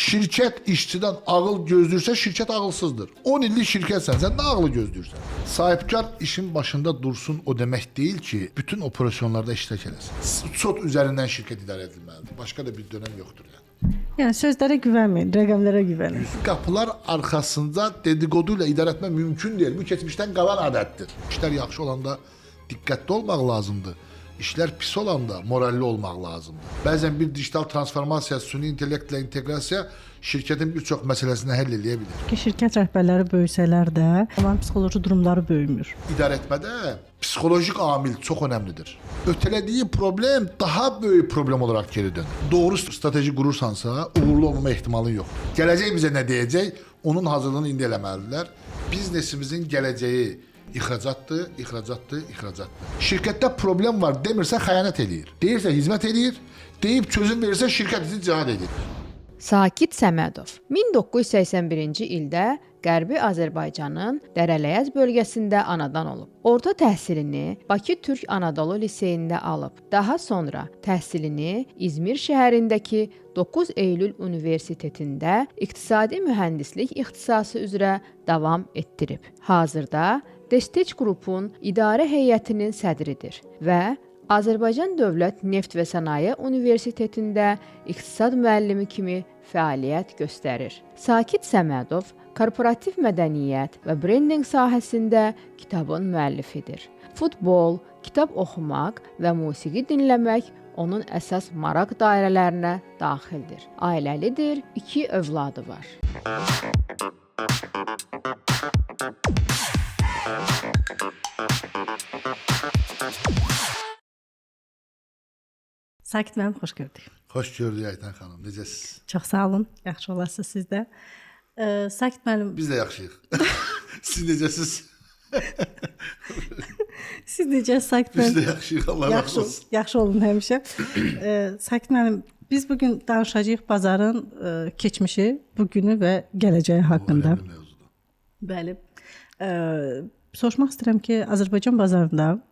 Şirket işçiden ağıl gözlürse şirket ağılsızdır. 10 illik şirketsen sen ne ağılı gözlürsen. Sahipkar işin başında dursun o demek değil ki bütün operasyonlarda iştirak eləsin. Sot üzerinden şirket idare edilmelidir. Başka da bir dönem yoktur yani. Yani sözlere güvenmeyin, rakamlara güvenin. Kapılar arkasında dedikoduyla idare etme mümkün değil. Bu geçmişten kalan adettir. İşler yaxşı olanda dikkatli olmak lazımdı. İşler pis olanda moralli olmak lazımdı. Bazen bir dijital transformasiya, süni intellektle integrasiya şirketin birçok meselesini həll edebilir. Ki şirket rəhbərləri böyüsələr də, onların psixoloji durumları böyümür. İdare etmede psikolojik amil çok önemlidir. Ötelediği problem daha büyük problem olarak geri dönür. Doğru strateji kurursansa uğurlu olmama ihtimalin yok. Geleceği bize ne diyecek? Onun hazırlığını indi eləməlidirlər. Biznesimizin geleceği ihracattır, ihracattır, ihracattır. Şirkette problem var demirse xəyanət eləyir. Deyirsə hizmet eləyir, deyib çözüm verirsə şirket bizi cihad edir. Sakit Səmədov 1981-ci ildə Qərbi Azərbaycanın Dərələyəz bölgəsində anadan olub. Orta təhsilini Bakı Türk Anadolu Liseyində alıb. Daha sonra təhsilini İzmir şəhərindəki 9 Eylül Universitetində İqtisadi Mühəndislik ixtisası üzrə davam etdirib. Hazırda Destec Qrupun idarə heyətinin sədridir və Azərbaycan Dövlət Neft və Sənaye Universitetində iqtisad müəllimi kimi fəaliyyət göstərir. Sakit Səmədov korporativ mədəniyyət və brendinq sahəsində kitabın müəllifidir. Futbol, kitab oxumaq və musiqi dinləmək onun əsas maraq dairələrinə daxildir. Ailəlidir, 2 övladı var. Sakit müəllim, xoş gördük. Hoş gördük Aytan xanım. Necəsiz? Çox sağ olun, yaxşı olasınız siz də. Sakit müəllim, Biz de yaxşıyıq. Siz necəsiz? siz necəsiz Sakit Biz müəllim? de yaxşıyıq. Allah razı olsun. Yaxşı olun həmişə. Sakit müəllim, biz bugün danışacağıq bazarın keçmişi, bugünü və gələcəyi haqqında. Bu mevzuda. Bəli. Soruşmaq istəyirəm ki, Azərbaycan bazarında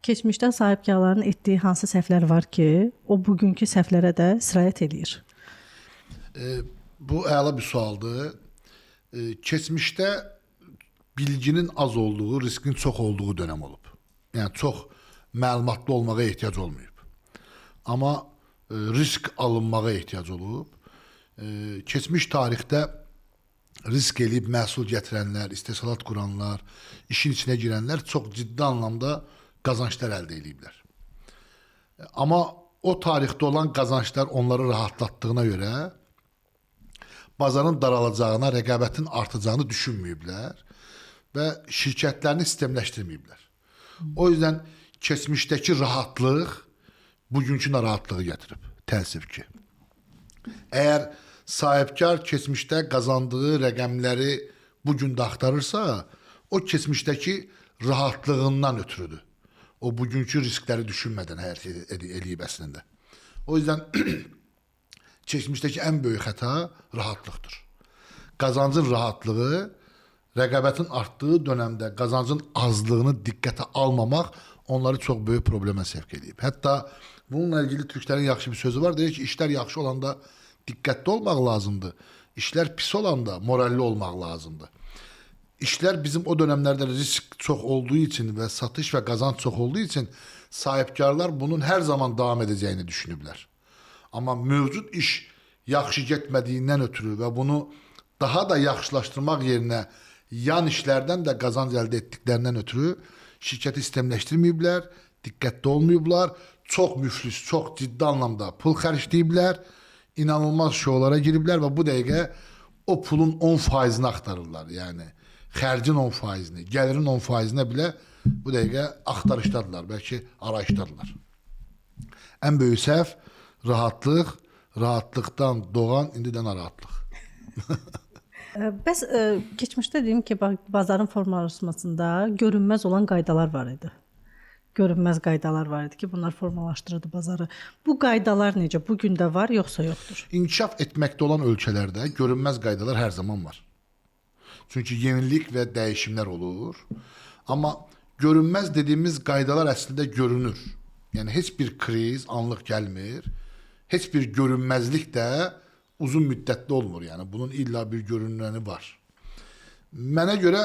keçmişdə sahibkarların etdiyi hansı səhvlər var ki, o bugünkü səhvlərə də sirayət eləyir? Bu əla bir sualdır. Keçmişdə bilginin az olduğu, riskin çox olduğu dönem olub. Yəni çox məlumatlı olmağa ehtiyac olmayıb. Amma risk alınmağa ehtiyac olub. Keçmiş tarixdə risk eləyib məhsul gətirənlər, istehsalat quranlar, işin içinə girənlər çox ciddi anlamda qazançlar əldə ediblər. Amma o tarixdə olan qazançlar onları rahatlatdığına görə bazarın daralacağına, rəqabətin artacağını düşünməyiblər və şirkətlərini sistemləşdirməyiblər. O yüzden keçmişdəki rahatlıq bugünkü narahatlığı gətirib, təəssüf ki. Əgər sahibkar keçmişdə qazandığı rəqəmləri bugün də axtarırsa, o keçmişdəki rahatlığından ötürüdür. O bugünkü riskləri düşünmədən hərəkət eləyib əslində. O yüzden keçmişdəki ən böyük xəta rahatlıqdır. Qazancın rahatlığı, rəqabətin artdığı dönemdə qazancın azlığını diqqətə almamaq onları çox böyük problemə sevk edib. Hətta bununla ilgili Türklərin yaxşı bir sözü var. Deyir ki, işlər yaxşı olanda diqqətli olmaq lazımdır. İşlər pis olanda moralli olmaq lazımdır. İşler bizim o dönemlerde risk çok olduğu için ve satış ve kazanç çok olduğu için sahipkarlar bunun her zaman devam edeceğini düşünüblər. Ama mevcut iş yaxşı getmədiyindən ötürü ve bunu daha da yaxşılaştırmaq yerine yan işlerden de kazanç elde ettiklərindən ötürü şirketi sistemləşdirməyiblər, diqqətli olmayıblar, çok müflis, çok ciddi anlamda pul xərcləyiblər, inanılmaz şovlara giriblər ve bu dəqiqə o pulun 10%'ni aktarırlar yani. Xərcin 10%'ni, gəlirin 10%'nə bilə bu dəqiqə axtarışdadılar, bəlkə arayışdadılar. Ən böyük səhv rahatlıq, rahatlıqdan doğan indidən narahatlıq. Bəs keçmişdə dedim ki, bazarın formalaşmasında görünməz olan qaydalar var idi. Görünməz qaydalar var idi ki, bunlar formalaşdırırdı bazarı. Bu qaydalar necə? Bugün də var, yoxsa yoxdur? İnkişaf etməkdə olan ölkələrdə görünməz qaydalar hər zaman var. Çünkü yenilik ve değişimler olur. Ama görünmez dediğimiz qaydalar aslında görünür. Yani hiçbir kriz anlık gelmir. Hiçbir görünmezlik de uzun müddətli olmur. Yəni bunun illa bir görünəni var. Mənə görə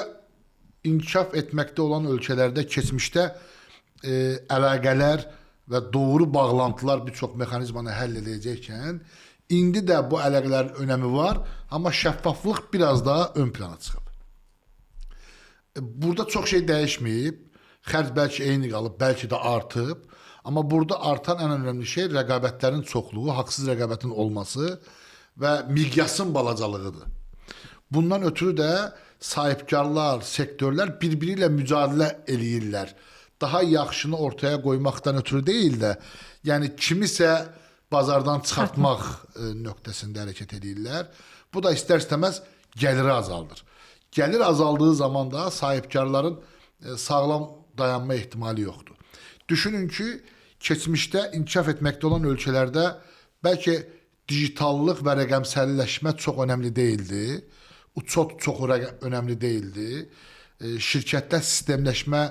inkişaf etməkdə olan ölkələrdə keçmişdə əlaqələr və doğru bağlantılar bir çox mexanizmanı həll edəcəkən, indi də bu əlaqələrin önəmi var, amma şəffaflıq biraz daha ön plana çıxıb. Burada çox şey dəyişməyib, xərc bəlkə eyni qalıb, bəlkə də artıb, amma burada artan ən önəmli şey rəqabətlərin çoxluğu, haqsız rəqabətin olması və miqyasın balacalığıdır. Bundan ötürü də sahibkarlar, sektörlər bir-biri ilə mücadilə eləyirlər. Daha yaxşını ortaya qoymaqdan ötürü deyil də, yəni kimisə bazardan çıxartmaq nöqtəsində hərəkət edirlər. Bu da istər-istəməz gəliri azaldır. Gəlir azaldığı zaman da sahibkarların sağlam dayanma ehtimali yoxdur. Düşünün ki, keçmişdə inkişaf etməkdə olan ölkələrdə bəlkə digitallıq və rəqəmsəlləşmə çox önəmli deyildi. Çox önəmli deyildi. Şirkətlər sistemləşmə,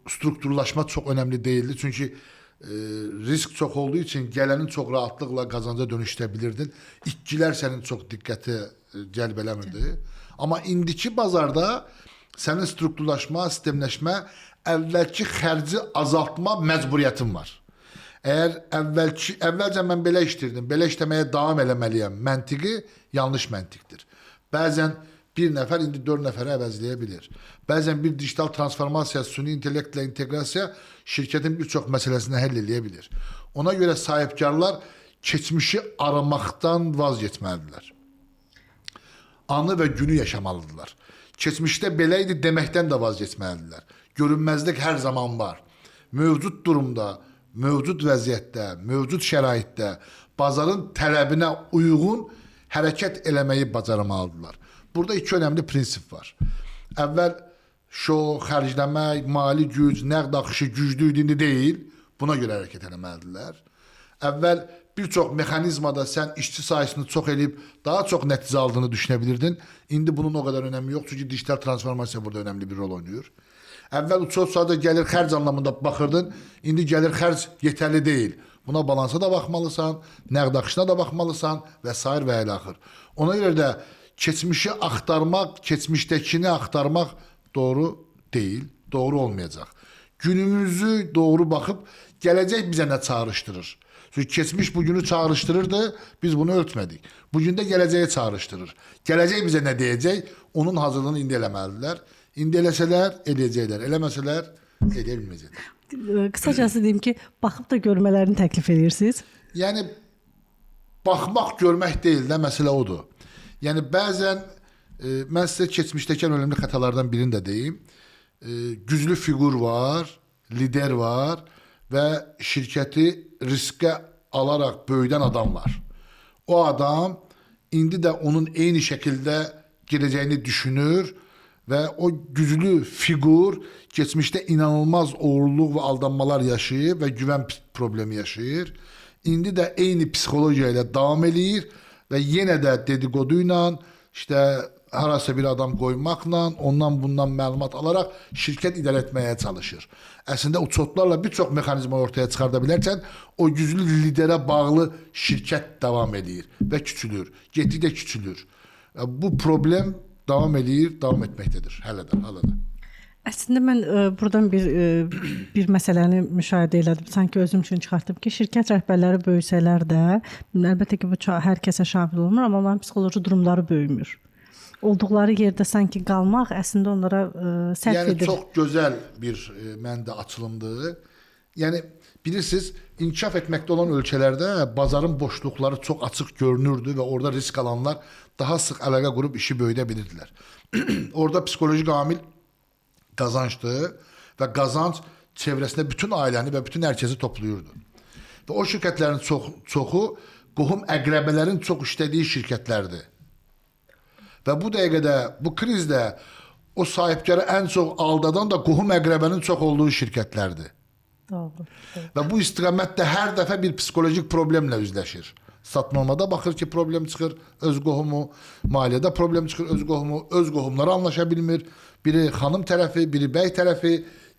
strukturlaşma çox önəmli deyildi. Çünki risk çox olduğu üçün gələnin çox rahatlıqla qazanca dönüşdə bilirdin. İtkilər sənin çox diqqəti cəlb eləmirdi. Amma indiki bazarda sənin strukturlaşma, sistemləşmə, əvvəlki xərci azaltma məcburiyyətin var. Əgər əvvəlcə mən belə işdirdim, belə işləməyə davam eləməliyəm məntiqi yanlış məntiqdir. Bəzən bir nəfər indi 4 nəfərə əvəzləyə bilir. Bəzən bir digital transformasiya, süni intellektlə inteqrasiya şirkətin bir çox məsələsini həll eləyə bilir. Ona görə sahibkarlar keçmişi aramaqdan vazgeçməlidirlər. Anı və günü yaşamalıdırlar. Keçmişdə belə idi deməkdən də vazgeçməlidirlər. Görünməzlik hər zaman var. Mövcud durumda, mövcud vəziyyətdə, mövcud şəraitdə bazarın tələbinə uyğun hərəkət eləməyi bacarmalıdırlar. Burada iki önəmli prinsip var. Əvvəl xərcləmək, mali güc, nəqd axışı güclü idi, indi deyil. Buna görə hərəkət eləməlidirlər. Əvvəl bir çox mexanizmada sən işçi sayısını çox eləyib daha çox nəticə aldığını düşünə bilirdin. İndi bunun o qədər önəmi yox, çünki digital transformasiya burada önəmli bir rol oynayır. Əvvəl sadəcə gəlir xərc anlamında baxırdın, indi gəlir xərc yetərli deyil. Buna balansa da baxmalısan, nəqd axışına da baxmalısan və s. və ilə axır. Ona görə də keçmişi axtarmaq, keçmişdəkini axtarmaq doğru deyil, doğru olmayacaq. Günümüzü doğru baxıb, gələcək bizə nə çağrışdırır? Çünki keçmiş bugünü çağrışdırırdı, biz bunu örtmədik. Bugün də gələcəyə çağrışdırır. Gələcək bizə nə deyəcək? Onun hazırlığını indi eləməlidirlər. İndi eləsələr, eləyəcəklər. Eləməsələr, eləyə bilməyəcəklər. Qısacası deyim ki, baxıb da görmələrini təklif edirsiniz. Yəni, baxmaq, görmək deyil də, məsələ odur. Yəni, bəzən, mən sizə keçmişdəki önəmli xətalardan birini də deyim. Güclü fiqur var, lider var və şirkəti riskə alaraq böyüdən adam var. O adam indi də onun eyni şəkildə gedəcəyini düşünür və o güclü fiqur keçmişdə inanılmaz oğurluq və aldanmalar yaşayır və güvən problemi yaşayır. İndi də eyni psixologiya ilə davam eləyir və yenə də dedikodu ilə, harasa bir adam qoymaqla, ondan bundan məlumat alaraq şirkət idarə etməyə çalışır. Əslində uçotlarla bir çox mexanizma ortaya çıxarda bilərkən, o güclü liderə bağlı şirkət davam edir və küçülür, getdikcə küçülür. Bu problem davam edir, davam etməkdədir, hələ də. Əslində mən buradan bir məsələni müşahidə elədim. Sanki özüm üçün çıxartdım ki, şirkət rəhbərləri böyüsələr də, əlbəttə ki, bu hər kəsə şamil olmur, amma onların psixoloji durumları böyümür. Olduqları yerdə sanki qalmaq əslində onlara sərf edir. Yəni çox gözəl bir məndə açılımdır. Yəni bilirsiniz, inkişaf etməkdə olan ölkələrdə bazarın boşluqları çox açıq görünürdü və orada risk alanlar daha sıx əlaqə qurub işi böyüdə bilirdilər. Orada psixoloji amil qazancdır və qazanc çevrəsində bütün ailəni və bütün hər kəsi toplayırdı. Və o şirkətlərin çoxu qohum əqrəbələrin çox işlədiyi şirkətlərdir. Və bu dəqiqədə, bu krizdə o sahibkarı ən çox aldadan da qohum əqrəbənin çox olduğu şirkətlərdir. Doğru. Və bu istiqamətdə hər dəfə bir psixolojik problemlə üzləşir. Satmamada baxır ki, problem çıxır, öz qohumu, maliyyədə problem çıxır, öz qohumları anlaşa bilmir. Biri xanım tərəfi, biri bəy tərəfi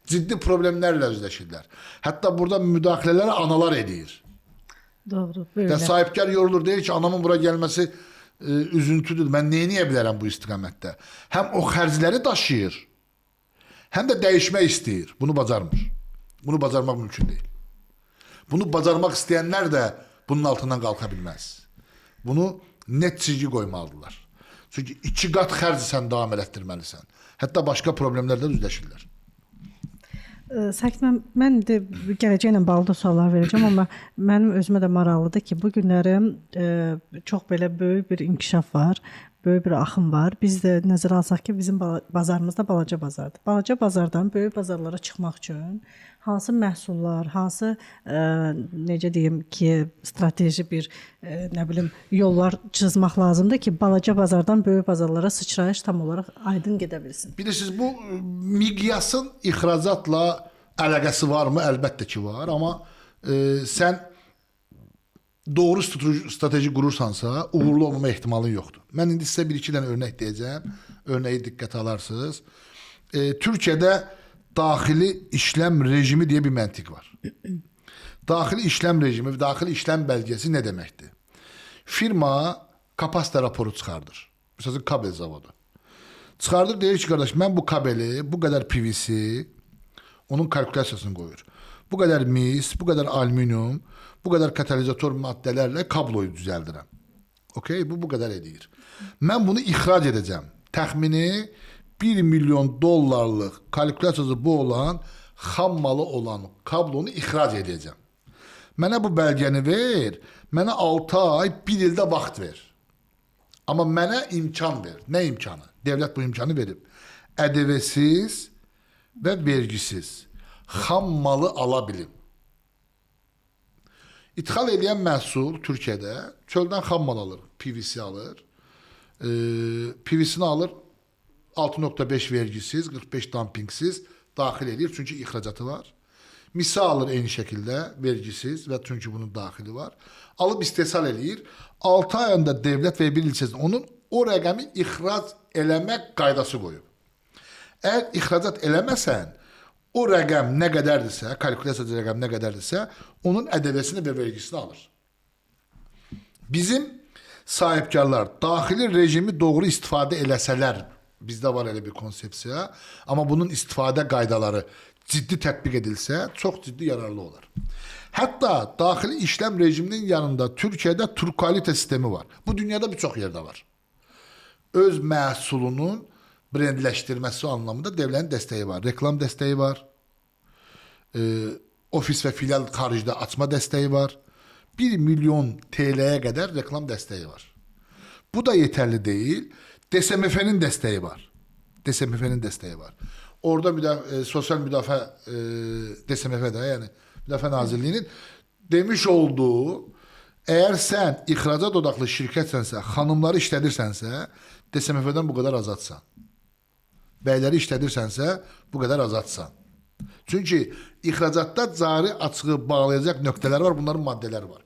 ciddi problemlərlə üzləşirlər. Hətta burada müdaxilələri analar edir. Doğru, Ya böyle. sahipkar yorulur, deyir ki anamın bura gəlməsi üzüntüdür. Mən neyə bilərəm bu istiqamətdə? Həm o xərcləri daşıyır, həm də dəyişmək istəyir. Bunu bacarmır. Bunu bacarmaq mümkün deyil. Bunu bacarmaq istəyənlər də bunun altından qalxa bilməz. Bunu net çizgi qoymalıdırlar. Çünki 2 qat xərci sən davam elətdirməlisən. Hətta başqa problemlərlə üzləşirlər. Sakit, mən də gələcəklə bağlı da suallar verəcəm, amma mənim özümə də maraqlıdır ki, bu günləri çox belə böyük bir inkişaf var, böyük bir axım var. Biz də nəzərə alsaq ki, bizim bazarımız da balaca bazardır. Balaca bazardan böyük bazarlara çıxmaq üçün hansı məhsullar, hansı necə deyim ki, strateji bir nə bilim yollar çizmək lazımdır ki, balaca bazardan böyük bazarlara sıçrayış tam olaraq aydın gedə bilsin. Bilirsiniz, bu miqyasın ixracatla əlaqəsi varmı? Əlbəttə ki var, amma sən doğru strateji qurursansa uğurlu olmama ehtimalın yoxdur. Mən indi sizə 1-2 dənə örnək deyəcəm. Örnəyi diqqətə alarsınız. Türkiyədə daxili işləm rejimi deyə bir məntiq var. Daxili işləm rejimi, daxili işləm bəlgəsi nə deməkdir? Firma kapasite raporu çıxardır. Məsələn, kabel zavodu. Çıxardır, deyir ki, qardaş, mən bu kabeli, bu qədər PVC, onun kalkulyasiyasını qoyur. Bu qədər mis, bu qədər alüminium, bu qədər katalizator maddələrlə kabloyu düzəldirəm. Okay? Bu qədər edir. Mən bunu ixrac edəcəm. Təxmini $1 milyon kalkulyasiyası bu olan, xam malı olan kablonu ixrac edəcəm. Mənə bu bəlgəni ver, mənə 6 ay, 1 ildə vaxt ver. Amma mənə imkan ver. Nə imkanı? Devlət bu imkanı verib. ƏDV-siz və vergisiz xam malı ala bilim. İdxal edən məhsul Türkiyədə çöldən xam mal alır, PVC alır. PVC-ni alır 6.5 vergisiz, 45 dumpingsiz daxil edir, çünki ixracatı var. Misa alır eyni şəkildə vergisiz və çünki bunun daxili var. Alıb istehsal eləyir. 6 ayında devlət və bir il içərisində onun o rəqəmi ixrac eləmək qaydası qoyub. Əgər ixracat eləməsən, o rəqəm nə qədərdirsə, kalkulyasiya rəqəm nə qədərdirsə, onun ƏDV-sini və vergisini alır. Bizim sahibkarlar daxili rejimi doğru istifadə eləsələr, bizdə var elə bir konsepsiya, amma bunun istifadə qaydaları ciddi tətbiq edilsə, çox ciddi yararlı olar. Hətta daxili işləm rejiminin yanında Türkiyədə Turkalite sistemi var. Bu dünyada bir çox yerdə var. Öz məhsulunun brendləşdirməsi anlamında devlətin dəstəyi var. Reklam dəstəyi var. Ofis və filial xaricdə açma dəstəyi var. 1 milyon TL-yə qədər reklam dəstəyi var. Bu da yetərli deyil. DSMF-nin dəstəyi var. DSMF-nin dəstəyi var. Orada sosial müdafiə DSMF-də, yəni Müdafiə Nazirliyinin demiş olduğu, əgər sən ixracat odaqlı şirkətsənsə, xanımları işlədirsənsə, DSMF-dən bu qədər azadsan. Bəyləri işlədirsənsə, bu qədər azadsan. Çünki ixracatda cari açığı bağlayacaq nöqtələr var, bunların maddələri var.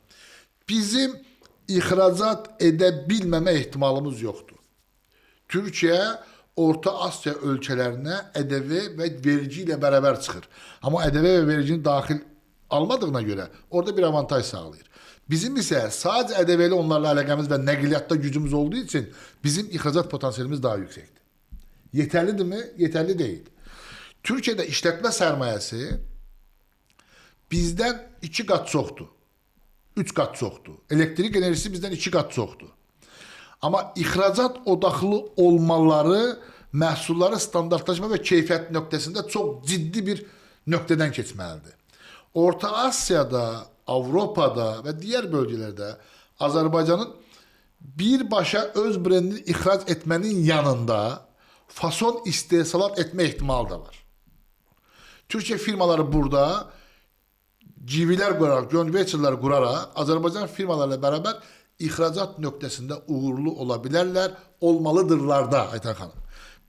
Bizim ixracat edə bilməmə ehtimalımız yoxdur. Türkiyə Orta Asiya ölkələrinə ƏDV və vergi ilə bərabər çıxır. Amma ƏDV və vergini daxil almadığına görə orada bir avantaj sağlayır. Bizim isə sadəcə ƏDV ilə onlarla əlaqəmiz və nəqliyyatda gücümüz olduğu üçün bizim ixracat potansiyelimiz daha yüksəkdir. Yetərlidirmi? Yetərli deyil. Türkiyədə işlətmə sərmayəsi bizdən 2 qat çoxdur. 3 qat çoxdur. Elektrik enerjisi bizdən 2 qat çoxdur. Amma ixracat odaqlı olmaları məhsulları standartlaşma və keyfiyyət nöqtəsində çox ciddi bir nöqtədən keçməlidir. Orta Asiyada, Avropada və digər bölgələrdə Azərbaycanın birbaşa öz brendini ixrac etmənin yanında fason istehsalat etmə ehtimalı da var. Türkiyə firmaları burada GV-lər quraraq, joint venture-lər quraraq Azərbaycan firmalarla bərabər ixracat nöqtəsində uğurlu ola bilərlər, olmalıdırlar da Aytan xanım.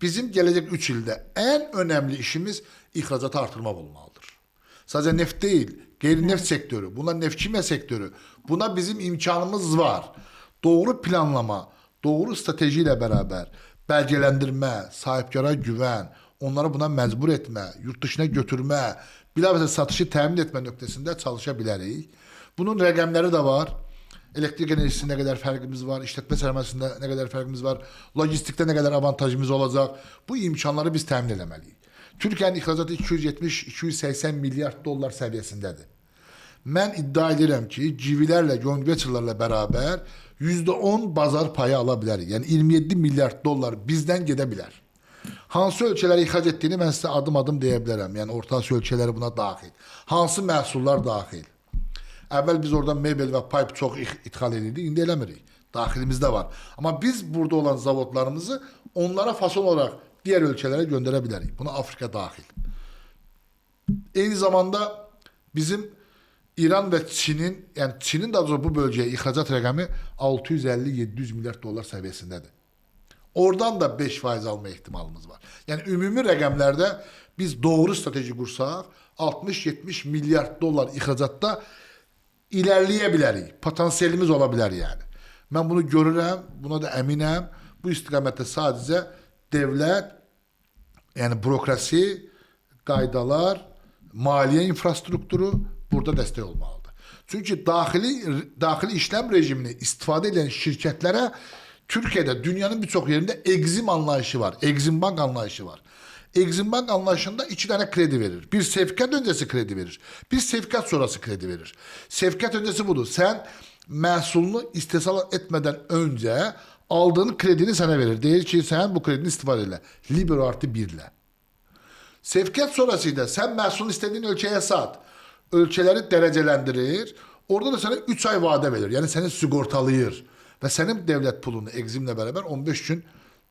Bizim gələcək 3 ildə ən önəmli işimiz ixracatı artırmaq olmalıdır. Sadəcə neft deyil, qeyri-neft sektörü, buna neft-kimya sektörü, buna bizim imkanımız var. Doğru planlama, doğru strateji ilə bərabər bəlgələndirmə, sahibkara güvən, onları buna məcbur etmə, yurt dışına götürmə, bilavasitə satışı təmin etmə nöqtəsində çalışa bilərik. Bunun rəqəmləri də var. Elektrik enerjisinde ne kadar farkımız var, işletme sermayesinde ne kadar farkımız var, lojistikte ne kadar avantajımız olacak. Bu imkanları biz təmin etmeliyiz. Türkiye'nin ihracatı 270-280 milyard dolar seviyesindədir. Mən iddia edirəm ki, civilərlə, joint venture'larla beraber %10 bazar payı ala bilərik. Yəni 27 milyard dolar bizdən gedə bilər. Hansı ölkələri ixrac etdiyini mən sizə adım-adım deyə bilərəm. Yəni Orta Asiya ölkələri buna daxil. Hansı məhsullar daxil? Əvvəl biz oradan mebel və pipe çox ithal edirdik, indi eləmirik. Daxilimizdə var. Amma biz burada olan zavodlarımızı onlara fason olaraq diğer ölkələrə göndərə bilərik. Buna Afrika daxil. Eyni zamanda bizim İran və Çinin, yəni Çinin daha doğrusu bu bölgəyə ixracat rəqəmi 650-700 milyard dolar səviyyəsindədir. Oradan da 5% alma ehtimalımız var. Yəni ümumi rəqəmlərdə biz doğru strateji qursaq 60-70 milyard dolar ixracatda ilerleyə bilərik. Potansiyelimiz ola bilər yəni. Mən bunu görürəm, buna da əminəm. Bu istiqamətdə sadəcə dövlət, yəni bürokrasi, qaydalar, maliyyə infrastrukturu burada dəstək olmalıdır. Çünki daxili işlem rejimini istifadə edən şirkətlərə Türkiye'də dünyanın birçok yerində Exim anlayışı var. Exim Bank anlayışı var. Exim Bank anlayışında 2 tane kredi verir. Bir sevkiyat öncesi kredi verir. Bir sevkiyat sonrası kredi verir. Sevkiyat öncesi budur. Sen məhsulunu istehsal etmeden önce aldığın kredini sana verir. Deyir ki sen bu kredini istifade eyle. Libero artı 1 ile. Sevkiyat sonrasıyla sen məhsulunu istediğin ölkəyə sat. Ölkələri dərəcələndirir. Orada da sana 3 ay vade verir. Yani seni sigortalayır. Ve senin devlet pulunu Exim'le beraber 15 gün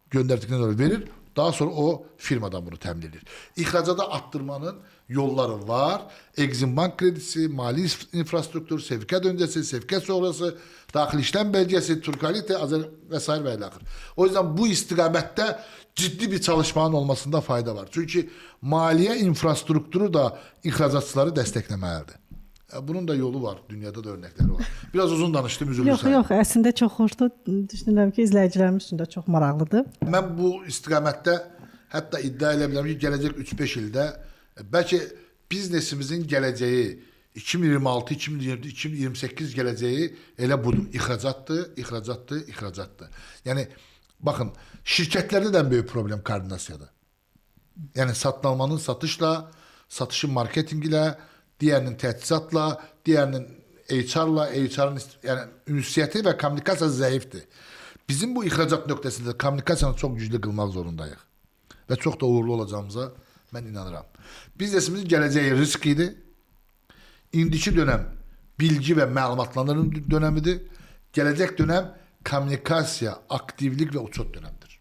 gönderdikten sonra verir. Daha sonra o firmadan bunu təmin edir. İhracata attırmanın yolları var. Exim Bank kredisi, mali infrastruktur, sevkiyat öncesi, sevkiyat sonrası, daxil işlem belgesi, Turkalite, vesaire ve ilahir. O yüzden bu istiqamette ciddi bir çalışmanın olmasında fayda var. Çünkü maliye infrastrukturu da ihracatçıları dəstəkləməlidir. Bunun da yolu var. Dünyada da örnəkləri var. Biraz uzun danışdım, üzülürsən. Yox, əslində çox xoşdur. Düşünürəm ki, izləyicilərimiz üçün də çox maraqlıdır. Mən bu istiqamətdə hətta iddia edə bilərəm ki, gələcək 3-5 ildə bəlkə biznesimizin gələcəyi 2026, 2027, 2028 gələcəyi elə budur. İxracatdır. Yəni baxın, şirkətlərdə də böyük problem koordinasiyadır. Yəni satın almanın satışla, satışın marketinq ilə, diğerinin teçhizatla, diğerinin HR'la, HR'ın yani ünsiyyəti və kommunikasiya zəifdir. Bizim bu ihracat nöqtəsində kommunikasiyanı çox güclü qılmaq zorundayıq. Və çox da uğurlu olacağımıza mən inanıram. Biznesimizin gələcəyi risk idi. İndiki dönəm bilgi və məlumatlanırın dönəmidir. Gələcək dönəm kommunikasiya, aktivlik və uçot dönəmidir.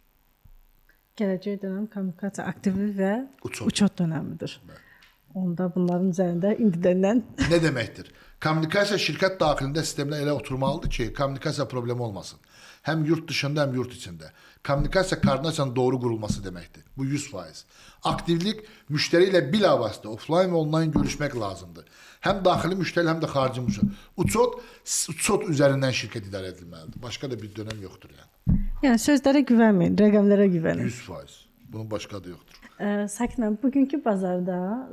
Gələcək dönəm kommunikasiya aktivlik və Uçot. uçot dönəmidir. Evet. Onda bunların üzərində indidən ne deməkdir? Kommunikasiya şirkət daxilində sistemlə elə oturmalıdır ki, kommunikasiya problemi olmasın. Hem yurt dışında hem yurt içində. Kommunikasiya koordinasiyanın doğru qurulması deməkdir. Bu 100%. Aktivlik müşteri ilə bilavasitə offline ve online görüşmək lazımdır. Hem daxili müşteri hem de xarici müşteri. Uçot üzərindən şirkət idarə edilməlidir. Başqa da bir dönəm yoxdur yəni. Yəni sözlərə güvənməyin, rəqəmlərə güvənin. 100%. Bunun başqa da yoxdur. Sakin hanım, bugünkü bazarda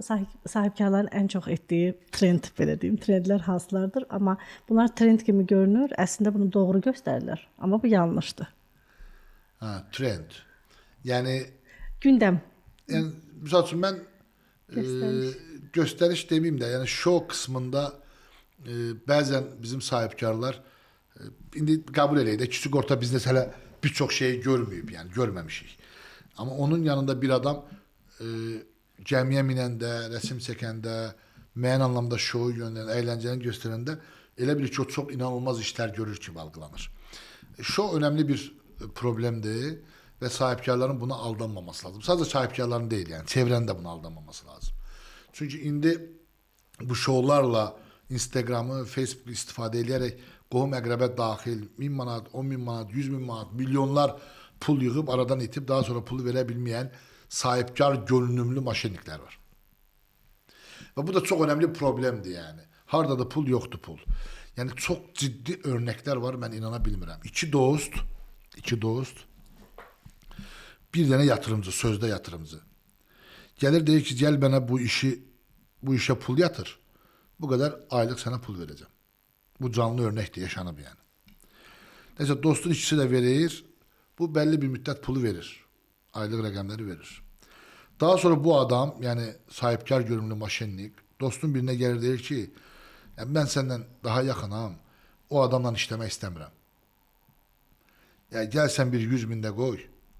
sahibkarların ən çox etdiyi trend, belə deyim, trendlər hansılardır? Amma bunlar trend kimi görünür, əslində bunu doğru göstərirlər. Amma bu yanlışdır. Trend. Yəni Gündəm. Yəni misal üçün mən göstəriş demeyeyim də, yəni show qismində bəzən bizim sahibkarlar indi qəbul eləyək də kiçik orta biznes hələ birçok şeyi görməyib, yəni görməmişik. Ama onun yanında bir adam gəmiyə minəndə, rəsm çəkəndə, müəyyən anlamda şovu göndərəndə, əyləncəni göstərəndə elə bir ki, o çox inanılmaz işlər görür kimi algılanır. Şov önemli bir problemdir və sahibkarların buna aldanmaması lazım. Sadəcə sahibkarların deyil, yəni çevrənin də buna aldanmaması lazım. Çünki indi bu şovlarla Instagram'ı, Facebook'u istifadə edərək qohum əqrəbə daxil 1000 manat, 10.000 manat, 100.000 manat, milyonlar pul yığıb aradan itib daha sonra pulu verə bilməyən sahibkar görünümlü maşinliklər var. Və bu da çox önemli bir problemdir yani. Harda da pul yoxdur pul. Yani çok ciddi örnekler var, ben inana bilmirəm. İki dost, bir tane yatırımcı, sözde yatırımcı. Gelir deyir ki, gel bana bu işe pul yatır. Bu kadar aylık sana pul vereceğim. Bu canlı örnəkdir, yaşanıb yəni. Neyse dostun işçisi de verir. Bu belli bir müddet pulu verir. Aylık rakamları verir. Daha sonra bu adam yani sahipkar görünümlü maşinlik dostun birine gelir der ki yani ben senden daha yakınam. O adamla işlemek istemiyorum. Ya gel sen bir 100.000 de koy.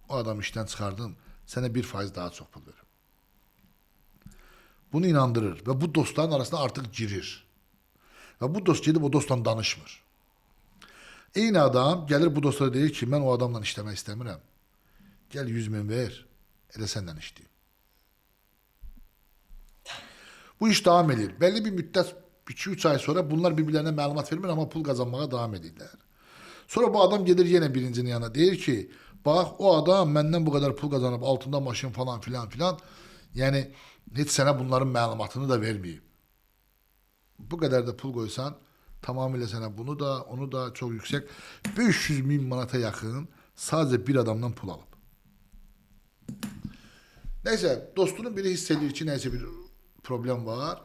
O adamı işten çıkardım. Sana 1% daha çok pul veririm. Bunu inandırır ve bu dostların arasında artık girir. Ve bu dost gidip o dostla danışmır. Eyni adam gəlir bu dostlara deyir ki, mən o adamla işləmək istəmirəm. Gəl 100.000 ver, elə səndən işləyim. Bu iş davam edir. Belli bir müddət 2-3 ay sonra bunlar birbirlərinə məlumat vermir, amma pul qazanmağa davam edirlər. Sonra bu adam gedir yenə birincinin yanına deyir ki, bax o adam məndən bu qədər pul qazanıb, altında maşın falan filan filan. Yəni heç sənə bunların məlumatını da verməyib. Bu qədər də pul qoysan, tamamıyla sana bunu da, onu da çok yüksek 500.000 manata yakın sadece bir adamdan pul alıp. Neyse dostunun biri hissediyor ki neyse bir problem var.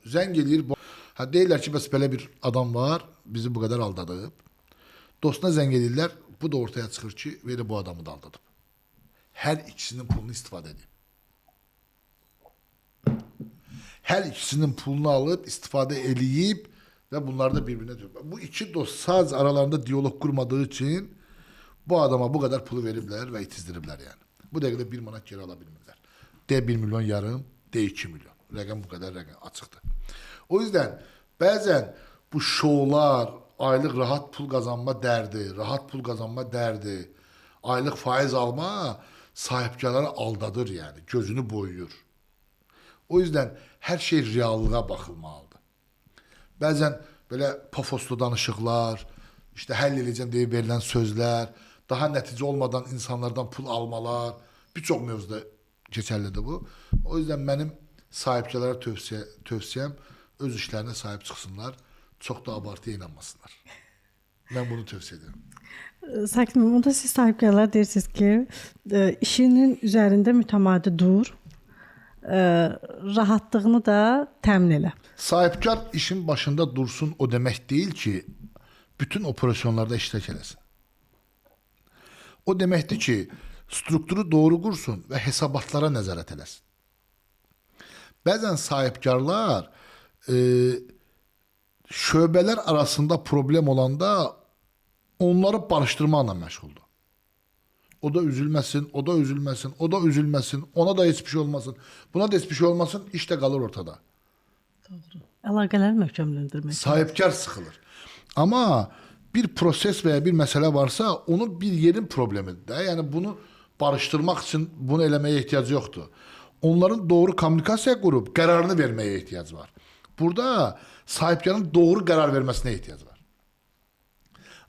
Zəng gelir. Ha deyirlər ki bəs belə bir adam var bizi bu kadar aldadıb. Dostuna zəng edirlər. Bu da ortaya çıxır ki veri bu adamı da aldadıb. Her ikisinin pulunu istifadə edib. Her ikisinin pulunu alıp istifadə eləyib ve bunlar da birbirine diyor. Bu iki dost sadece aralarında diyalog kurmadığı için bu adama bu kadar pulu veriblər ve itizdiriblər yani. Bu dəqiqədə 1 manat geri alabilmirlər. De 1 milyon yarım, de 2 milyon. Rəqəm bu kadar rəqəm açıqdır. O yüzden bazen bu şovlar, aylık rahat pul kazanma derdi, rahat pul kazanma derdi, aylık faiz alma sahipkarları aldadır yani. Gözünü boyuyor. O yüzden her şey reallığa bakılmalıdır. Bazen böyle pafoslu danışıqlar, işte həll edəcəm deyib verilən sözlər, daha nəticə olmadan insanlardan pul almalar, birçok mövzuda geçerlidir bu. O yüzden benim sahipçilara tövsiyem öz işlerine sahip çıksınlar, çok da abartıya inanmasınlar. Ben bunu tövsiye ederim. Sakin olun, onda siz sahipkarlar deyirsiniz ki, işinin üzərində mütəmadi dur, rahatlığını da təmin elə. Sahipkar işin başında dursun o demek değil ki bütün operasyonlarda iştirak eləsin. O demektir ki strukturu doğru kursun ve hesabatlara nezaret eləsin. Bazen sahipkarlar şöbeler arasında problem olanda onları barıştırmakla meşguldür. O da üzülmesin, o da üzülmesin, o da üzülmesin, ona da hiçbir şey olmasın, buna da hiçbir şey olmasın, işte kalır ortada. Doğru. Əlaqələri möhkəmləndirmək. Sahipkar sıkılır. Ama bir proses veya bir mesele varsa onun bir yerin problemidir de. Yani bunu barıştırmak için bunu elemeye ihtiyacı yoktu. Onların doğru kommunikasiya kurup kararını vermeye ihtiyacı var. Burada sahipkarın doğru karar vermesine ihtiyacı var.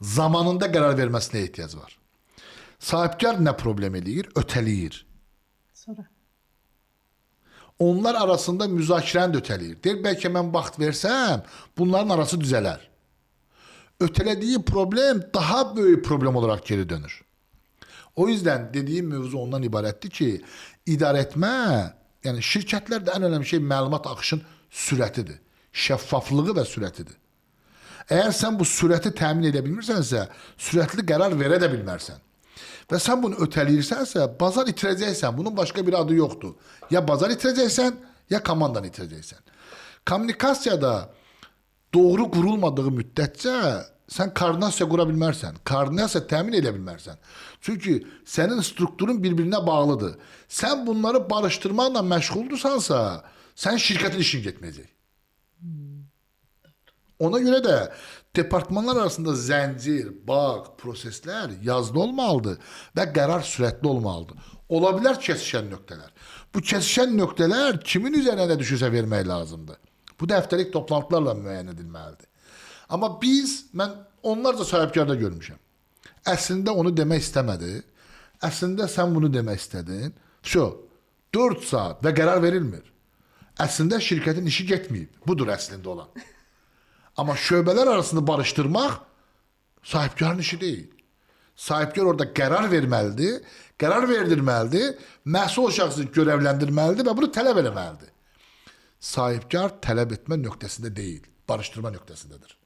Zamanında karar vermesine ihtiyacı var. Sahipkar ne problem eləyir? Ötəliyir. Sonra. Onlar arasında müzakirəni də ötəliyir. Deyir, bəlkə mən vaxt versəm, bunların arası düzələr. Ötələdiyi problem daha böyük problem olarak geri dönür. O yüzden dediğim mevzu ondan ibarətdir ki, idarə etmə, yani şirkətlerde en önemli şey məlumat akışın sürətidir. Şəffaflığı və sürətidir. Eğer sen bu sürəti təmin edə bilmirsənsə, sürətli qərar verə də bilmərsən. Ve sen bunu öteleyirsənsə, bazar itirəcəksən. Bunun başka bir adı yoktur. Ya bazar itirəcəksən, ya komandan itirəcəksən. Kommunikasiyada doğru kurulmadığı müddetçe sen koordinasiya kura bilmərsən. Koordinasiya təmin edə bilmərsən. Çünkü senin strukturun birbirine bağlıdır. Sen bunları barıştırmakla məşğuldursansa, sen şirketin işin getməyəcək. Ona göre de departmanlar arasında zəncir, bağ, prosesler yazılı olmalıdır ve karar süratli olmalıdır. Olabilir kesişen noktalar. Bu kesişen noktalar kimin üzerine düşürse vermək lazımdır. Bu dəftəlik toplantılarla müəyyən edilməlidir. Ama ben onlarca sahipkarda görmüşəm. Əslində onu demək istəmədi. Əslində sen bunu demək istədin. Şu 4 saat ve karar verilmir. Əslində şirketin işi getməyib. Budur əslində olan. Ama şöbeler arasında barıştırmak sahipkarın işi değil. Sahipkar orada karar verməlidir, karar verdirməlidir, məsul şəxsi görevləndirməlidir ve bunu tələb eləməlidir. Sahipkar tələb etmə nöqtəsində değil. barıştırma nöqtəsindədir.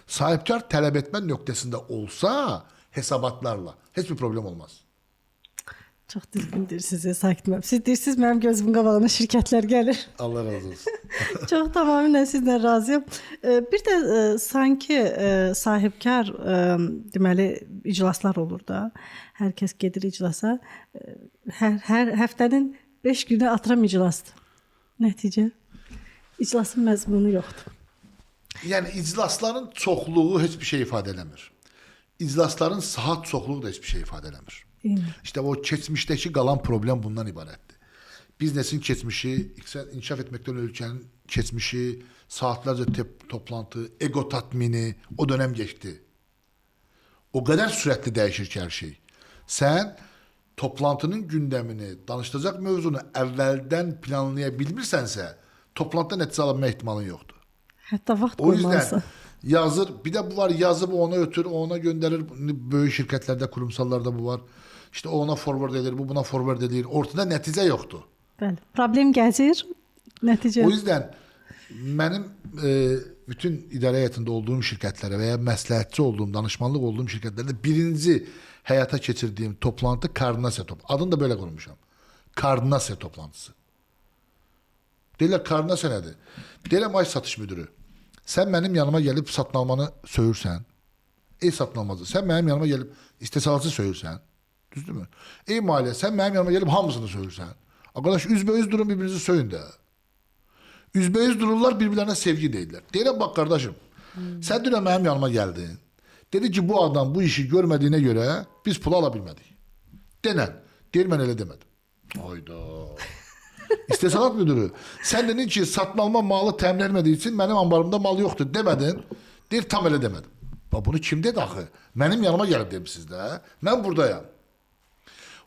Sahibkar tələb etmə nöqtəsində olsa hesabatlarla heç bir problem olmaz. Çox düzgün deyirsiniz, Sakit müəllim. Siz deyirsiniz, mənim gözümün qabağına şirkətlər gəlir. Allah razı olsun. Çox tamamilə sizlə razıyam. Bir də sanki sahibkar deməli iclaslar olur da. Hər kəs gedir iclasa. Hər həftənin 5 günü atıram iclasdır. Nəticə iclasın məzmunu yoxdur. Yəni iclasların çoxluğu heç bir şey ifadə eləmir. İclasların saat çoxluğu da heç bir şey ifadə eləmir. İşte o keçmişdəki qalan problem bundan ibarətdir. Biznesin keçmişi, inkişaf etməkdə olan ölkənin keçmişi, saatlarca toplantı, ego tatmini o dönem geçti. O kadar süratli dəyişir ki her şey. Sen toplantının gündemini, danışılacaq mövzunu əvvəldən planlaya bilmirsənsə, toplantıda nəticə alınma ehtimalın yoxdur. Hətta vaxt O yüzden olmazsa. yazır, bir de bu var, yazıb ona ötür, ona gönderir. Böyük şirketlerde, kurumsallarda bu var. İşte o ona forward edir, bu buna forward edir. Ortada nəticə yoxdur. Bəli. Problem gəzir, nəticə. O yüzden benim bütün idare heyetinde olduğum şirketlere veya məsləhətçi olduğum, danışmanlık olduğum şirketlerde birinci hayata geçirdiğim toplantı koordinasiya toplantısı. Adını da böyle koymuşam. Koordinasiya toplantısı. Deyirlər koordinasiya nədir? Deyirəm ay satış müdürü. Sen benim yanıma gelip satın almanı söyürsən. Ey satın almacı. Sen benim yanıma gelip istehsalatçı söyürsən. Düzdür mü? Ey maliyyə. Sen benim yanıma gelip hamısını söyürsən. Arkadaş üzbeüz durun birbirinizi söyün de. Üzbeüz dururlar birbirlerine sevgi deyirlər. Deyirəm bak kardeşim. Sen dün benim yanıma geldin. Dedi ki bu adam bu işi görmediğine göre biz pul alabilmedik. Denen. Deyir ben öyle demedim. Hayda. İstehsalat müdürü. Sen dedin ki satın alma malı temin etmediği için benim ambarımda mal yoktu demedin. Deyir tam öyle demedim. Bak bunu kim dedi axı? Benim yanıma gelip demişsiniz de. Ben buradayım.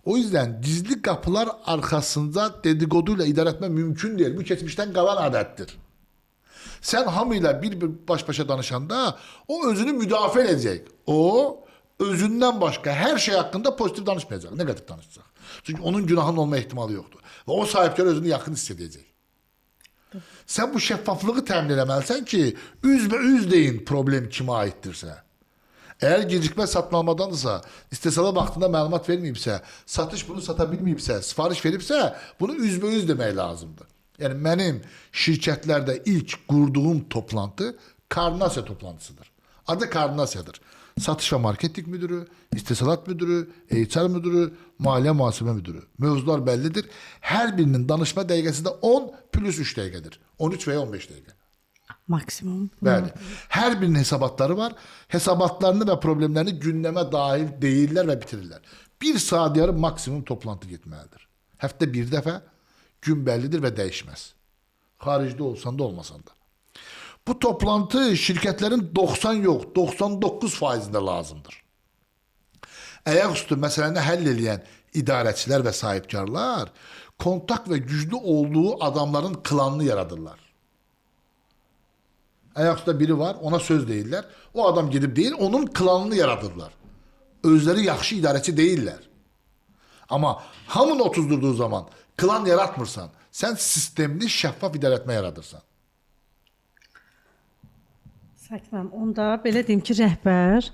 O yüzden gizli kapılar arkasında dedikoduyla idare etme mümkün değil. Bu geçmişten kalan adettir. Sen hamıyla bir baş başa danışanda o özünü müdafaa edecek. O özünden başka her şey hakkında pozitif danışmayacak. Negatif danışacak. Çünkü onun günahının olma ihtimali yoktur. Ve o sahipkar özünü yakın hissedecek. Sen bu şeffaflığı temin edemezsen ki üz deyin problem kime aittirse. Eğer gecikme satın almadansa, istehsala vaxtında məlumat verməyibsə, satış bunu sata bilməyibsə, sifariş veribsə, bunu üzbəüz demək lazımdır. Yani benim şirketlerde ilk kurduğum toplantı koordinasiya toplantısıdır. Adı koordinasiyadır. Satış ve marketing müdürü, istehsalat müdürü, HR müdürü, maliye muhasebe müdürü. Mövzular bellidir. Her birinin danışma dəqiqəsi de 10 plus 3 dəqiqədir. 13 veya 15 dəqiqə. Maksimum. Bəli. Her birinin hesabatları var. Hesabatlarını ve problemlerini gündeme dahil değiller ve bitirirler. Bir saat yarım maksimum toplantı getməlidir. Həftə bir dəfə gün bellidir ve değişmez. Haricde olsan da olmasan da. Bu toplantı şirketlerin 90 yok 99 faizinde lazımdır. Ayaküstü meseleni halleleyen idareciler ve sahipkarlar kontak ve güçlü olduğu adamların klanını yaradırlar. Ayaküstü biri var ona söz değiller. O adam gidip değil onun klanını yaradırlar. Özleri yaxşı idareci değiller. Ama hamını otuzdurduğu zaman klan yaratmırsan sen sistemli şeffaf idare etme yaradırsan. Sakit müəllim, onda belə deyim ki, rəhbər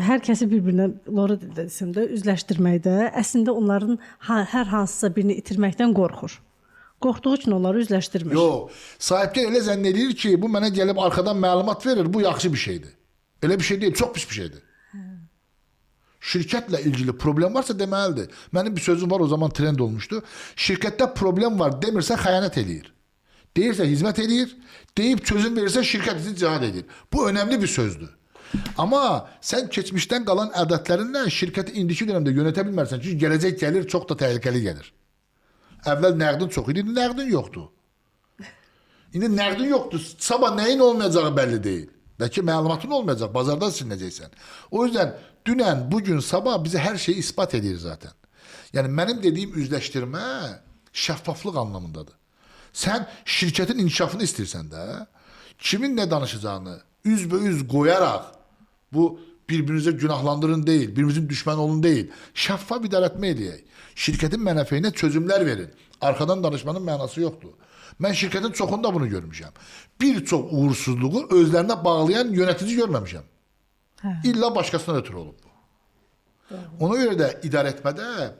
hər kəsi bir-birinə lora dildə desəm də üzləşdirməkdə, əslində onların hər hansısa birini itirməkdən qorxur. Qorxduğu üçün onları üzləşdirmir. Yox, sahibkar elə zənn edir ki, bu mənə gəlib arxadan məlumat verir, bu yaxşı bir şeydir. Elə bir şey deyil, çox pis bir şeydir. Şirkətlə ilgili problem varsa deməlidir. Mənim bir sözüm var, o zaman trend olmuşdu. Şirkətdə problem var demirsə xəyanət eləyir. Deyirsə hizmet edir, deyip çözüm verirse şirket için cihad edir. Bu önemli bir sözdür. Ama sen geçmişten kalan adetlerinle şirketi indiki dönemde yönetebilmezsen. Çünkü gelecek gelir çok da tehlikeli gelir. Evvel nəqdin çok idi, indi nəqdin yoktu. İndi nəqdin yoktu. Sabah neyin olmayacağı belli değil. Belki məlumatın olmayacak, bazardan silineceksen. O yüzden dünen, bugün, sabah bize her şeyi ispat edir zaten. Yani benim dediğim üzleştirme şeffaflık anlamındadır. Sen şirketin inkişafını istersen de kimin ne danışacağını üzbeüz koyarak bu birbirinize günahlandırın değil, birbirinizin düşman olun değil. Şeffaf idare etme edeyek. Şirketin menafeine çözümler verin. Arkadan danışmanın manası yoktu. Mən şirkətin çoxunda bunu görmüşəm. Bir çox uğursuzluğu özlərinə bağlayan yönetici görməmişəm. İlla başqasından ötürü olub bu. Ona görə də idarə etmədə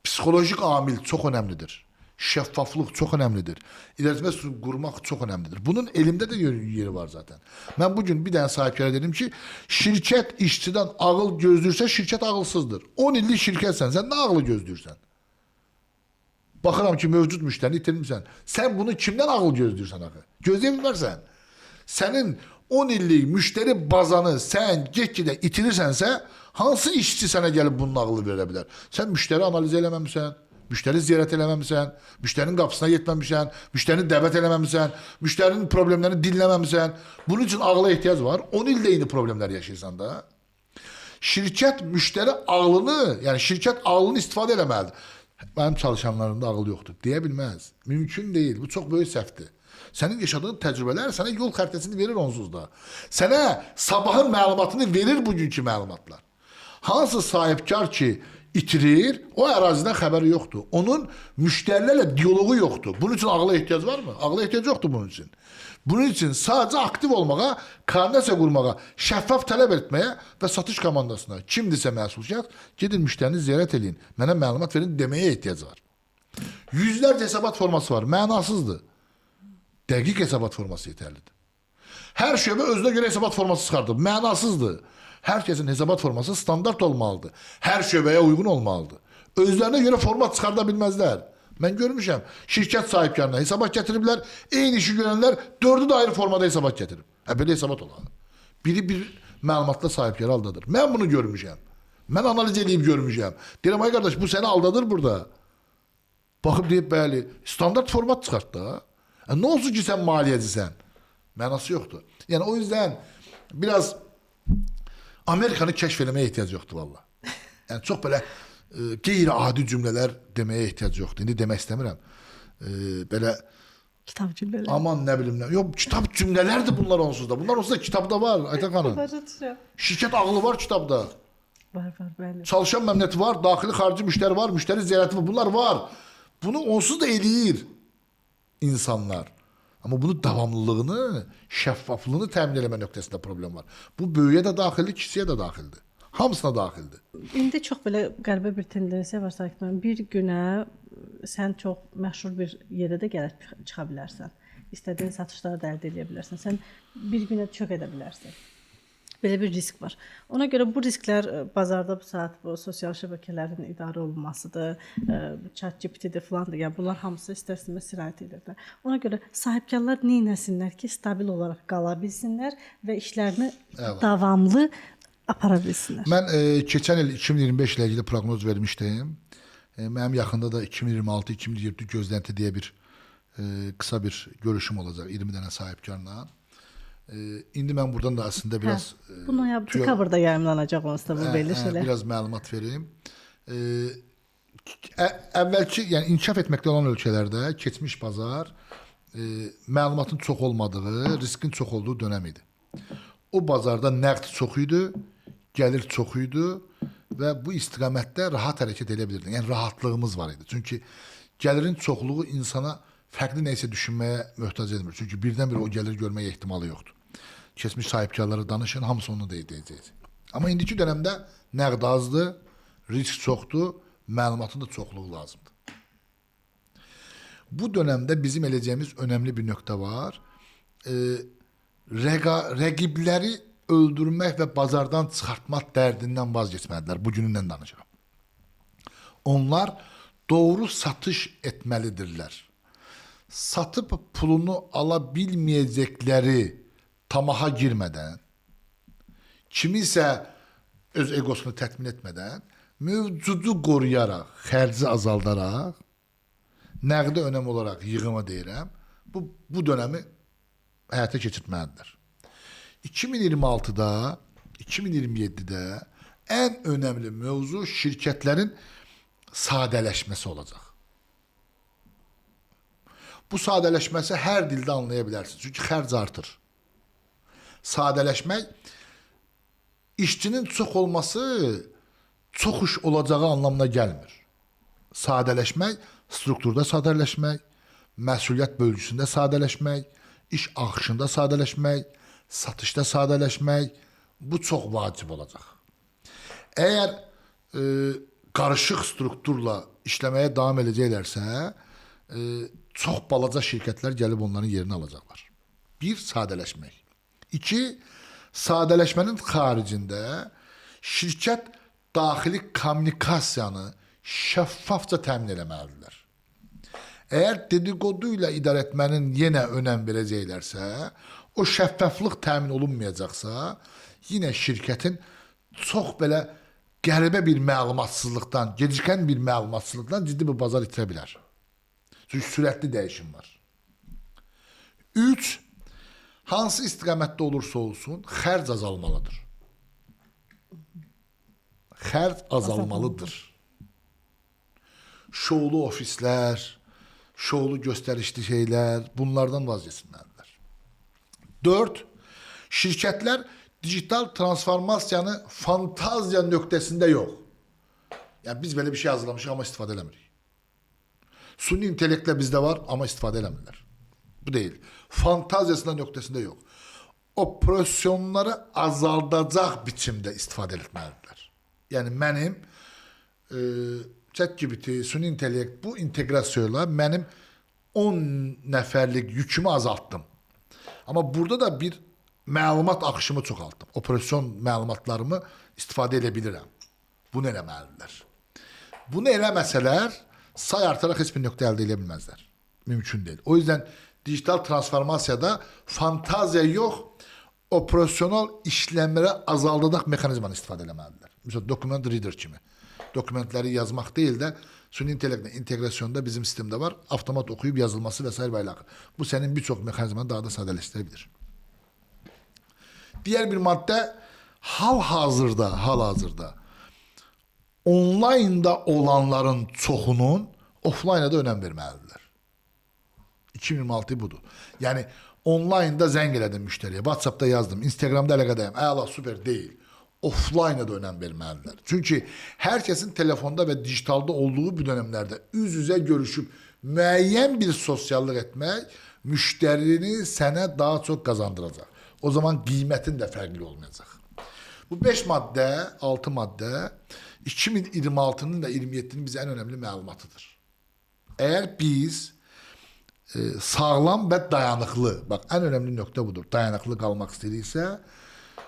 psixolojik amil çox önəmlidir. Şəffaflıq çox önəmlidir. İdarəetmə qurmaq çox önəmlidir. Bunun elmdə də yeri var zaten. Mən bugün bir dənə sahibkara dedim ki, şirkət işçidən ağıl gözləyirsə, şirkət ağılsızdır. 10 illik şirkətsən, sən nə ağılı gözləyirsən? Baxıram ki, mövcud müştərini itirmirsən. Sən bunu kimdən ağıl gözləyirsən axı? Gözləyə bilmərsən. Sənin 10 illik müştəri bazanı sən get-gedə itirirsənsə, hansı işçi sənə gəlib bunun ağlı verə bilər? Sən müştəri analiz eləməmisən, müştəri ziyarət eləməmisən, müştərinin qapısına getməmisən, müştərini dəvət eləməmisən, müştərinin problemlərini dinləməmisən. Bunun üçün ağla ehtiyac var. 10 ildə eyni problemlər yaşayırsan da. Şirkət müştəri ağlını, yəni şirkət ağlını istifadə eləməlidir. Mənim çalışanlarımda ağıl yoxdur. Deyə bilməz. Mümkün deyil. Bu çox böyük səhvdir. Sənin yaşadığın təcrübələr sənə yol xəritəsini verir onsuz da. Sənə sabahın məlumatını verir bugünkü məlumatlar. Hansı sahibkar ki itirir, o ərazidən xəbəri yoxdur. Onun müştərilərlə diyaloqu yoxdur. Bunun üçün ağla ehtiyac varmı? Ağla ehtiyac yoxdur bunun üçün. Bunun üçün sadəcə aktiv olmağa, koordinasiya qurmağa, şəffaf tələb etməyə və satış komandasına kimdirsə məsulkar, gedin müştərini ziyarət edin, mənə məlumat verin deməyə ehtiyac var. Yüzlərcə hesabat forması var, mənasızdır. Dəqiq hesabat forması yetərlidir. Hər şöbə özünə görə hesabat forması çıxardır, mənasızdır. Hər kəsin hesabat forması standart olmalıdır. Hər şöbəyə uyğun olmalıdır. Özlərinə görə format çıxarda bilməzlər. Mən görmüşəm, şirkət sahibkarına hesabat gətiriblər, eyni işi görənlər 4-ü də ayrı formada hesabat gətirib. Belə hesabat olar. Biri bir məlumatla sahibkarı aldadır. Mən bunu görmüşəm. Mən analiz edib görmüşəm. Deyirəm, ay qardaş, bu səni aldadır burada. Baxıb deyib, bəli, standart format çıxart da. Nə olsun ki, sən maliyyəcisən? Mənası yoxdur. Yəni, o yüzden biraz Amerikanı kəşf eləməyə ehtiyac yoxdur, valla. Yəni, çox belə qeyri-adi cümlələr deməyə ehtiyac yoxdur. İndi demək istəmirəm. Belə kitab cümlələri. Aman nə bilim nə. Yox, kitab cümlələrdir bunlar onsuz da. Bunlar onsuz da kitabda var, Aytən xanım. Şirkət ağlı var kitabda. Var, bəli. Çalışan məmnuniyyəti var, daxili xarici müştəri var, müştəri ziyarəti var. Bunlar var. Bunu onsuz da eləyir insanlar. Amma bunu davamlılığını, şəffaflığını təmin eləmə nöqtəsində problem var. Bu böyüyə də daxildir, kiçiyə də daxildir. Hamısına daxildir. İndi çox belə qəribə bir tendensiya var Sakit müəllim. Bir günə sən çox məşhur bir yerə də gəlib çıxa bilərsən. İstədiyin satışları da əldə edə bilərsən. Sən bir günə çök edə bilərsən. Belə bir risk var. Ona görə bu risklər bazarda bu saat bu sosial şəbəkələrin idarə olunmasıdır, ChatGPT-dir filandır. Yəni bunlar hamısı istər-istəməz sirayət edirlər. Ona görə sahibkarlar nə etsinlər ki, stabil olaraq qala bilsinlər və işlərini davamlı apara bilsinlər. Mən keçən il 2025 ilə ilgili proqnoz vermişdim. Mənim yaxında da 2026-2027 gözlənti deyə bir qısa bir görüşüm olacaq 20 dənə sahibkarla. İndi mən buradan da əslində biraz bu dekabrda yayımlanacaq onsuz da bu verilişlər. Biraz məlumat verim. Əvvəlki, yəni inkişaf etməkdə olan ölkələrdə keçmiş bazar məlumatın çox olmadığı, riskin çox olduğu dönəm idi. O bazarda nəqd çox idi, gəlir çox idi və bu istiqamətdə rahat hərəkət edə bilirdin. Yəni rahatlığımız var idi. Çünki gəlirin çoxluğu insana fərqli nəysə düşünməyə möhtac etmir. Çünki birdən-birə o gəlir görməyə ehtimalı yoxdur. Keçmiş sahibkarları danışın, hamısı onu deyəcək. Amma indiki dönəmdə nəqd azdır, risk çoxdur, məlumatın da çoxluğu lazımdır. Bu dönəmdə bizim eləyəcəyimiz önəmli bir nöqtə var. Rəqibləri öldürmək və bazardan çıxartmaq dərdindən vazgeçməlidirlər. Bugünündən danışıram. Onlar doğru satış etməlidirlər. Satıb pulunu ala bilməyəcəkləri tamaha girmədən, kimisə öz egosunu tətmin etmədən, mövcudu qoruyaraq, xərci azaldaraq, nəqdi önəm olaraq yığımı deyirəm, bu dönəmi həyata keçirtməlidir. 2026-da, 2027-də ən önəmli mövzu şirkətlərin sadələşməsi olacaq. Bu sadələşməsi hər dildə anlaya bilərsiniz. Çünki xərc artır. Sadələşmək, işçinin çox olması çox iş olacağı anlamına gəlmir. Sadələşmək, strukturda sadələşmək, məsuliyyət bölgüsündə sadələşmək, iş axışında sadələşmək, satışda sadələşmək bu çox vacib olacaq. Əgər qarışıq strukturla işləməyə davam edəcəklərsə, çox balaca şirkətlər gəlib onların yerini alacaqlar. 1. Sadələşmək. 2. Sadələşmənin xaricində şirkət daxili kommunikasiyanı şəffafca təmin eləməlidirlər. Əgər dedikodu ilə idarə etmənin yenə önəm verəcəklərsə, o şəffaflıq təmin olunmayacaqsa, yenə şirkətin çox belə qəribə bir məlumatsızlıqdan, gecikən bir məlumatsızlıqdan ciddi bir bazar itirə bilər. Çünki sürətli dəyişim var. 3. Hansı istiqamətdə olursa olsun, xərc azalmalıdır. Xərc azalmalıdır. Şoulu ofislər, şoulu göstərişli şeylər, bunlardan vaz keçsinlər. 4. Şirkətlər digital transformasiyanı fantaziya nöqtəsində yox. Yəni biz belə bir şey hazırlamışıq, amma istifadə eləmirik. Süni intellektlə bizdə var, amma istifadə eləmirlər. Bu deyil. Fantaziyasında nöqtəsində yox. Operasyonları azaldacaq biçimdə istifadə etməlidirlər. Yəni mənim ChatGPT, süni intellekt bu inteqrasiyayla mənim 10 nəfərlik yükümü azaltdım. Amma burada da bir məlumat axışımı çoxaltdım. Operasyon məlumatlarımı istifadə edə bilirəm. Bunu eləməlidirlər. Bunu eləməsələr, say artaraq heç bir nöqtə əldə edə bilməzlər. Mümkün deyil. O yüzden dijital transformasiyada fantaziya yox, operasyonel işlemləri azaldacaq mexanizmanı istifadə eləməlidirlər. Mesela document reader kimi. Dokumentləri yazmaq deyil də, süni intellektin integrasyonda bizim sistemdə var. Avtomat okuyup yazılması və s. və ilə. Bu sənin birçok mexanizmanı daha da sadələşdirə Diğer bir madde hal-hazırda online'da olanların çoxunun offline'a da önəm verməlidirlər. 2026 budur. Yani online'da zəng elədim müşteriye, WhatsApp'ta yazdım, Instagram'da əlaqədəyim. Əla, süper değil. Offline'a da önəm verməlidirlər. Çünki hər kəsin telefonda və dijitalda olduğu bu dönemlerde üz-üzə görüşüb müəyyən bir sosiallıq etmək müşterini sənə daha çox qazandıracaq. O zaman qiymətin də fərqli olmayacaq. Bu 5 maddə, 6 maddə 2026'nın da 27'nin bize en önemli məlumatıdır. Eğer biz sağlam və dayanıqlı, bak en önemli nöqtə budur, dayanıqlı qalmaq istəyiriksə,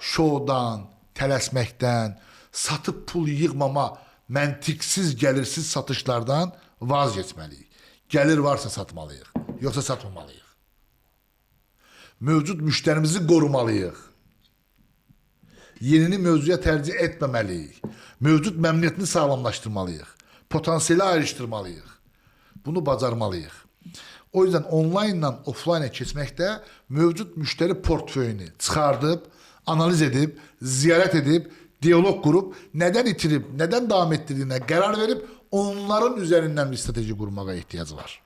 şovdan, tələsməkdən, satıb pul yığmama, məntiqsiz, gəlirsiz satışlardan vaz geçməliyik. Gəlir varsa satmalıyıq, yoxsa satmamalıyıq. Mövcud müşterimizi korumalıyıq. Yenini mövzuya tercih etməməliyik. Mövcud məmnuniyyətini sağlamlaşdırmalıyıq. Potansiyeli ayrışdırmalıyıq. Bunu bacarmalıyıq. O yüzden online ile offline keçməkdə mövcud müşteri portföyünü çıxardıb, analiz edib, ziyaret edib, diyalog kurup, neden itirib, neden devam ettirdiğine karar verip onların üzerinden bir strateji kurmaya ihtiyacı var.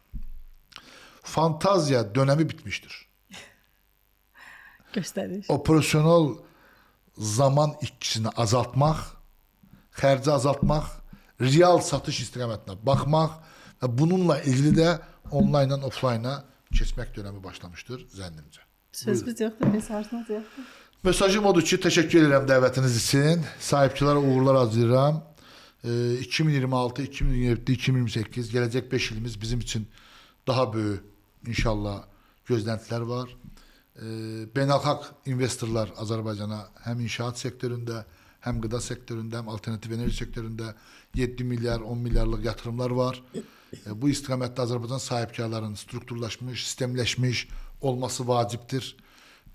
Fantaziya dönemi bitmiştir. Göstəriş. Operasyonel zaman ikkisini azaltmaq, xərci azaltmaq, real satış istiqamətinə baxmaq və bununla ilgili də online-dan offline-a keçmək dönəmi başlamışdır zənnimcə. Sözümüz yoxdur, mesajınız yoxdur. Mesajım odur ki, teşekkür ederim dəvətiniz için. Sahipçilərə uğurlar arzulayıram. 2026, 2027, 2028 gelecek 5 ilimiz bizim için daha böyük inşallah gözlentiler var. Beynəlxalq investorlar Azərbaycana həm inşaat sektöründə, həm qıda sektöründə, həm alternativ enerji sektöründə 7 milyar, 10 milyarlıq yatırımlar var. Bu istiqamətdə Azərbaycan sahibkarların strukturlaşmış, sistemləşmiş olması vacibdir.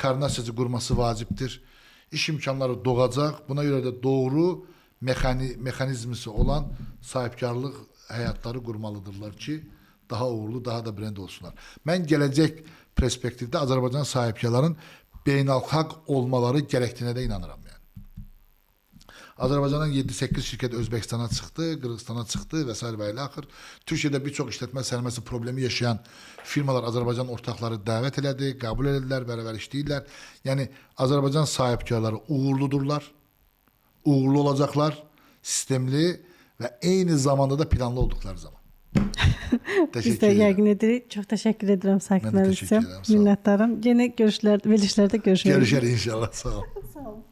Koordinasiyası qurması vacibdir. İş imkanları doğacaq. Buna görə də doğru mexanizmisi olan sahibkarlıq həyatları qurmalıdırlar ki, daha uğurlu, daha da brend olsunlar. Mən gələcək perspektivdə Azərbaycan sahibkarların beynəlxalq olmaları gərəkdiyinə də inanıram yəni. Azərbaycanın 7-8 şirkət Özbəkistana çıxdı, Qırğızstana çıxdı və s. və ilə axır. Türkiyədə birçok işletmə sərməsi problemi yaşayan firmalar Azərbaycan ortaqları dəvət elədi, qəbul edildilər, bərabər işləyirlər. Yəni Azərbaycan sahibkarları uğurludurlar, uğurlu olacaqlar, sistemli və eyni zamanda da planlı olduqları zaman. Biz Təşəkkür də edirəm. yəqin edirik. Çox təşəkkür edirəm Sakit Mən də müəllim. təşəkkür edirəm, sağ ol. Minnətdaram. Yenə verilişlərdə görüşmək. Görüşərik inşallah. Sağ ol. Sağ olun.